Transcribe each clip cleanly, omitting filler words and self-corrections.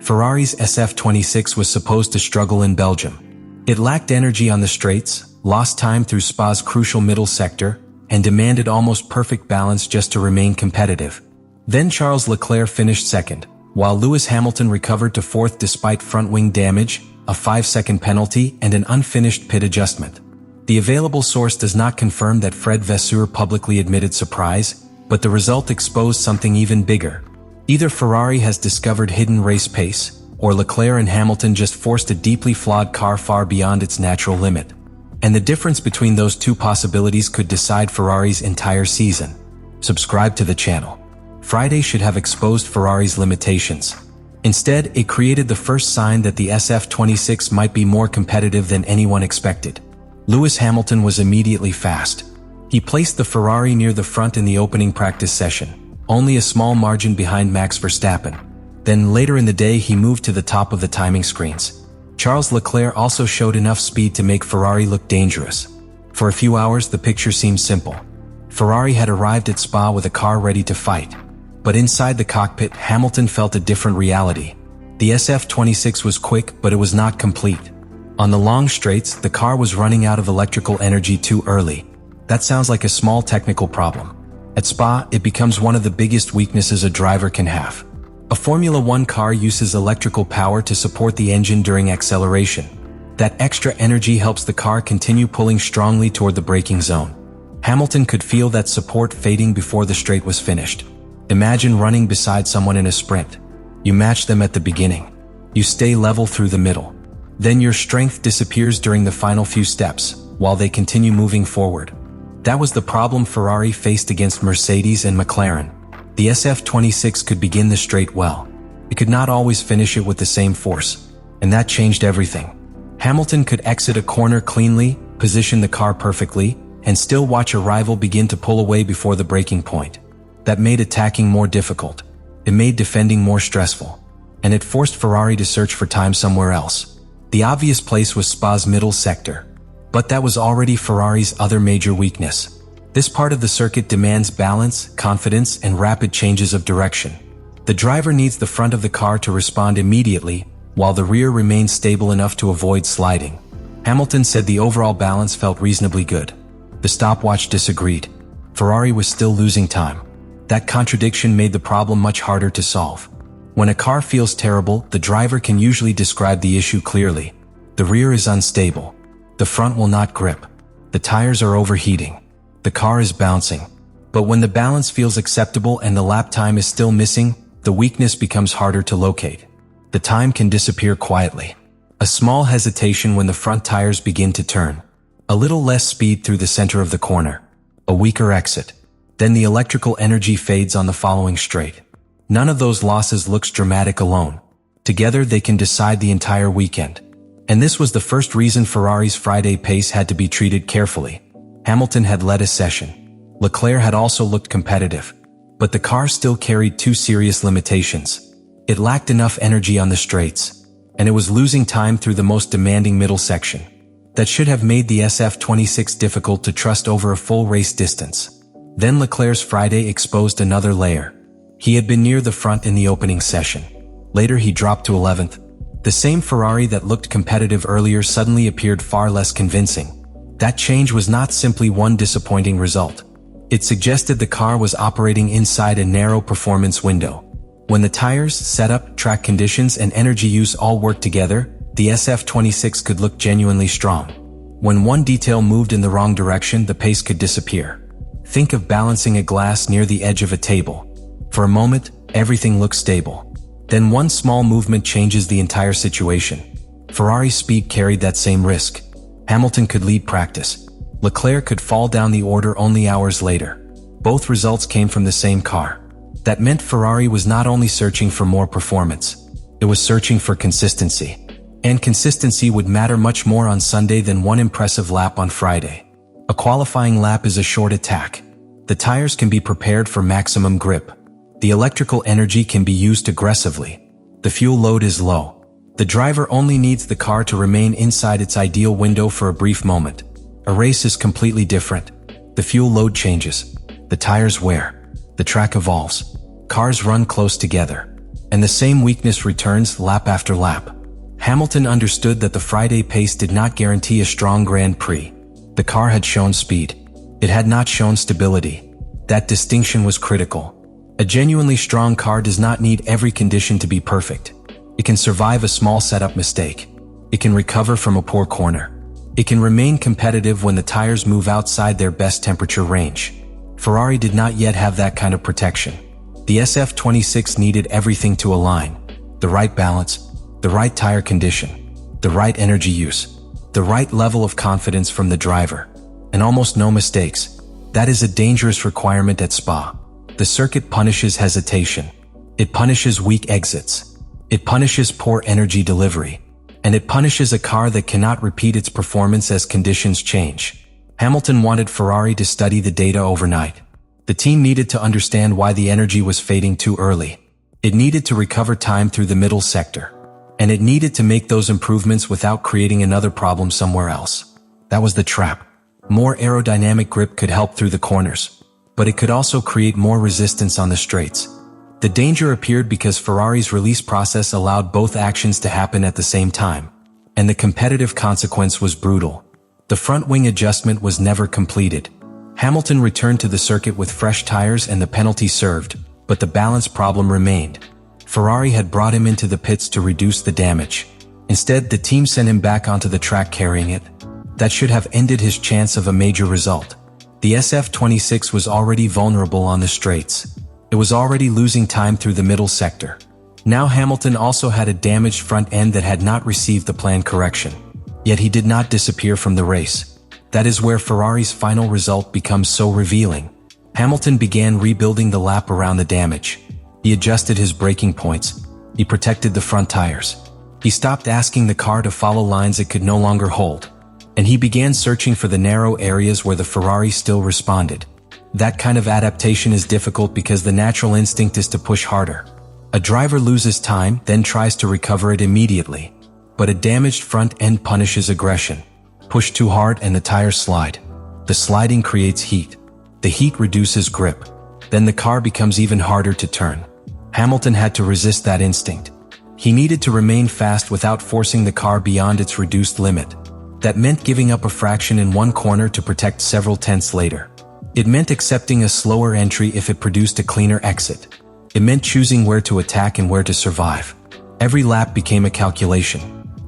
Ferrari's SF-26 was supposed to struggle in Belgium. It lacked energy on the straights, lost time through Spa's crucial middle sector, and demanded almost perfect balance just to remain competitive. Then Charles Leclerc finished second, while Lewis Hamilton recovered to fourth despite front-wing damage, a 5-second penalty, and an unfinished pit adjustment. The available source does not confirm that Fred Vasseur publicly admitted surprise, but the result exposed something even bigger. Either Ferrari has discovered hidden race pace, or Leclerc and Hamilton just forced a deeply flawed car far beyond its natural limit. And the difference between those two possibilities could decide Ferrari's entire season. Subscribe to the channel. Friday should have exposed Ferrari's limitations. Instead, it created the first sign that the SF-26 might be more competitive than anyone expected. Lewis Hamilton was immediately fast. He placed the Ferrari near the front in the opening practice session, only a small margin behind Max Verstappen. Then later in the day he moved to the top of the timing screens. Charles Leclerc also showed enough speed to make Ferrari look dangerous. For a few hours the picture seemed simple. Ferrari had arrived at Spa with a car ready to fight. But inside the cockpit, Hamilton felt a different reality. The SF-26 was quick, but it was not complete. On the long straights, the car was running out of electrical energy too early. That sounds like a small technical problem. At Spa, it becomes one of the biggest weaknesses a driver can have. A Formula One car uses electrical power to support the engine during acceleration. That extra energy helps the car continue pulling strongly toward the braking zone. Hamilton could feel that support fading before the straight was finished. Imagine running beside someone in a sprint. You match them at the beginning. You stay level through the middle. Then your strength disappears during the final few steps, while they continue moving forward. That was the problem Ferrari faced against Mercedes and McLaren. The SF-26 could begin the straight well. It could not always finish it with the same force. And that changed everything. Hamilton could exit a corner cleanly, position the car perfectly, and still watch a rival begin to pull away before the braking point. That made attacking more difficult. It made defending more stressful. And it forced Ferrari to search for time somewhere else. The obvious place was Spa's middle sector. But that was already Ferrari's other major weakness. This part of the circuit demands balance, confidence, and rapid changes of direction. The driver needs the front of the car to respond immediately, while the rear remains stable enough to avoid sliding. Hamilton said the overall balance felt reasonably good. The stopwatch disagreed. Ferrari was still losing time. That contradiction made the problem much harder to solve. When a car feels terrible, the driver can usually describe the issue clearly. The rear is unstable. The front will not grip. The tires are overheating. The car is bouncing. But when the balance feels acceptable and the lap time is still missing, the weakness becomes harder to locate. The time can disappear quietly. A small hesitation when the front tires begin to turn. A little less speed through the center of the corner. A weaker exit. Then the electrical energy fades on the following straight. None of those losses looks dramatic alone. Together they can decide the entire weekend. And this was the first reason Ferrari's Friday pace had to be treated carefully. Hamilton had led a session. Leclerc had also looked competitive. But the car still carried two serious limitations. It lacked enough energy on the straights. And it was losing time through the most demanding middle section. That should have made the SF-26 difficult to trust over a full race distance. Then Leclerc's Friday exposed another layer. He had been near the front in the opening session. Later he dropped to 11th. The same Ferrari that looked competitive earlier suddenly appeared far less convincing. That change was not simply one disappointing result. It suggested the car was operating inside a narrow performance window. When the tires, setup, track conditions, and energy use all worked together, the SF-26 could look genuinely strong. When one detail moved in the wrong direction, the pace could disappear. Think of balancing a glass near the edge of a table. For a moment, everything looks stable. Then one small movement changes the entire situation. Ferrari's speed carried that same risk. Hamilton could lead practice. Leclerc could fall down the order only hours later. Both results came from the same car. That meant Ferrari was not only searching for more performance, it was searching for consistency. And consistency would matter much more on Sunday than one impressive lap on Friday. A qualifying lap is a short attack. The tires can be prepared for maximum grip. The electrical energy can be used aggressively. The fuel load is low. The driver only needs the car to remain inside its ideal window for a brief moment. A race is completely different. The fuel load changes. The tires wear. The track evolves. Cars run close together. And the same weakness returns lap after lap. Hamilton understood that the Friday pace did not guarantee a strong Grand Prix. The car had shown speed. It had not shown stability. That distinction was critical. A genuinely strong car does not need every condition to be perfect. It can survive a small setup mistake. It can recover from a poor corner. It can remain competitive when the tires move outside their best temperature range. Ferrari did not yet have that kind of protection. The SF-26 needed everything to align. The right balance, the right tire condition, the right energy use, the right level of confidence from the driver, and almost no mistakes. That is a dangerous requirement at Spa. The circuit punishes hesitation. It punishes weak exits. It punishes poor energy delivery. And it punishes a car that cannot repeat its performance as conditions change. Hamilton wanted Ferrari to study the data overnight. The team needed to understand why the energy was fading too early. It needed to recover time through the middle sector. And it needed to make those improvements without creating another problem somewhere else. That was the trap. More aerodynamic grip could help through the corners, but it could also create more resistance on the straights. The danger appeared because Ferrari's release process allowed both actions to happen at the same time, and the competitive consequence was brutal. The front wing adjustment was never completed. Hamilton returned to the circuit with fresh tires and the penalty served, but the balance problem remained. Ferrari had brought him into the pits to reduce the damage. Instead, the team sent him back onto the track carrying it. That should have ended his chance of a major result. The SF-26 was already vulnerable on the straights. It was already losing time through the middle sector. Now Hamilton also had a damaged front end that had not received the planned correction. Yet he did not disappear from the race. That is where Ferrari's final result becomes so revealing. Hamilton began rebuilding the lap around the damage. He adjusted his braking points. He protected the front tires. He stopped asking the car to follow lines it could no longer hold. And he began searching for the narrow areas where the Ferrari still responded. That kind of adaptation is difficult because the natural instinct is to push harder. A driver loses time, then tries to recover it immediately. But a damaged front end punishes aggression. Push too hard and the tires slide. The sliding creates heat. The heat reduces grip. Then the car becomes even harder to turn. Hamilton had to resist that instinct. He needed to remain fast without forcing the car beyond its reduced limit. That meant giving up a fraction in one corner to protect several tenths later. It meant accepting a slower entry if it produced a cleaner exit. It meant choosing where to attack and where to survive. Every lap became a calculation.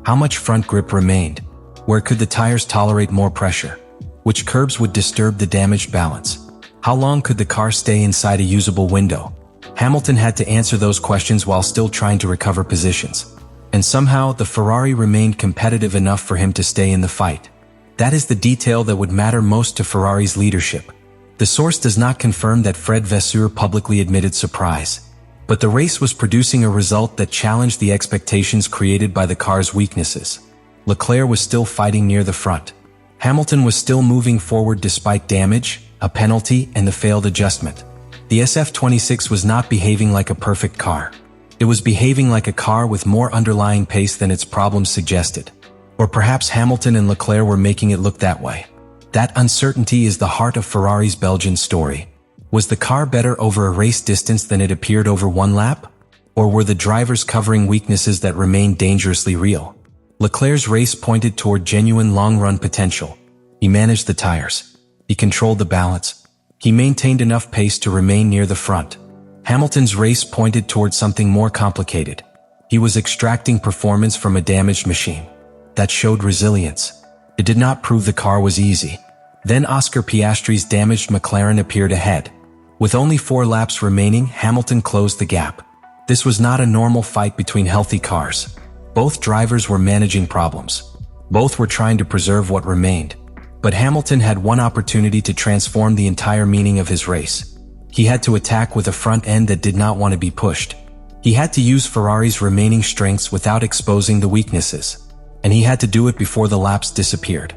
How much front grip remained? Where could the tires tolerate more pressure? Which curbs would disturb the damaged balance? How long could the car stay inside a usable window? Hamilton had to answer those questions while still trying to recover positions. And somehow, the Ferrari remained competitive enough for him to stay in the fight. That is the detail that would matter most to Ferrari's leadership. The source does not confirm that Fred Vasseur publicly admitted surprise. But the race was producing a result that challenged the expectations created by the car's weaknesses. Leclerc was still fighting near the front. Hamilton was still moving forward despite damage, a penalty, and the failed adjustment. The SF-26 was not behaving like a perfect car. It was behaving like a car with more underlying pace than its problems suggested. Or perhaps Hamilton and Leclerc were making it look that way. That uncertainty is the heart of Ferrari's Belgian story. Was the car better over a race distance than it appeared over one lap? Or were the drivers covering weaknesses that remained dangerously real? Leclerc's race pointed toward genuine long-run potential. He managed the tires. He controlled the balance. He maintained enough pace to remain near the front. Hamilton's race pointed toward something more complicated. He was extracting performance from a damaged machine. That showed resilience. It did not prove the car was easy. Then Oscar Piastri's damaged McLaren appeared ahead. With only 4 laps remaining, Hamilton closed the gap. This was not a normal fight between healthy cars. Both drivers were managing problems. Both were trying to preserve what remained. But Hamilton had one opportunity to transform the entire meaning of his race. He had to attack with a front end that did not want to be pushed. He had to use Ferrari's remaining strengths without exposing the weaknesses. And he had to do it before the laps disappeared.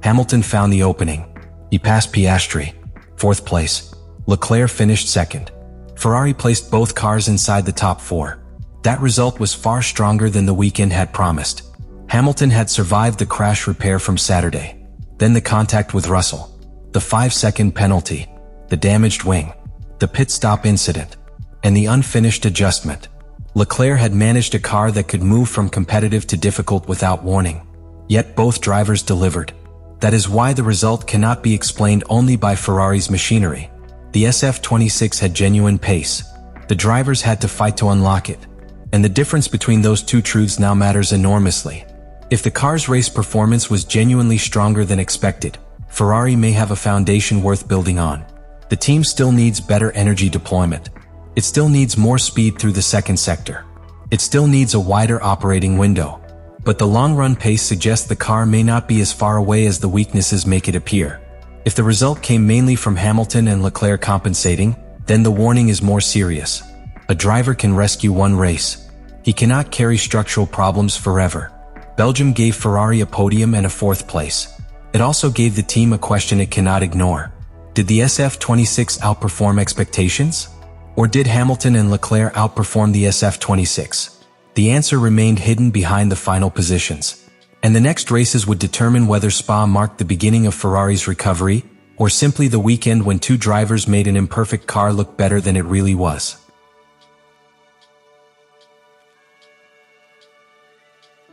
Hamilton found the opening. He passed Piastri, 4th place. Leclerc finished 2nd. Ferrari placed both cars inside the top 4. That result was far stronger than the weekend had promised. Hamilton had survived the crash repair from Saturday. Then the contact with Russell. The 5-second penalty. The damaged wing. The pit stop incident. And the unfinished adjustment. Leclerc had managed a car that could move from competitive to difficult without warning. Yet both drivers delivered. That is why the result cannot be explained only by Ferrari's machinery. The SF-26 had genuine pace. The drivers had to fight to unlock it. And the difference between those two truths now matters enormously. If the car's race performance was genuinely stronger than expected, Ferrari may have a foundation worth building on. The team still needs better energy deployment. It still needs more speed through the second sector. It still needs a wider operating window. But the long-run pace suggests the car may not be as far away as the weaknesses make it appear. If the result came mainly from Hamilton and Leclerc compensating, then the warning is more serious. A driver can rescue one race. He cannot carry structural problems forever. Belgium gave Ferrari a podium and a fourth place. It also gave the team a question it cannot ignore. Did the SF-26 outperform expectations? Or did Hamilton and Leclerc outperform the SF-26? The answer remained hidden behind the final positions. And the next races would determine whether Spa marked the beginning of Ferrari's recovery, or simply the weekend when two drivers made an imperfect car look better than it really was.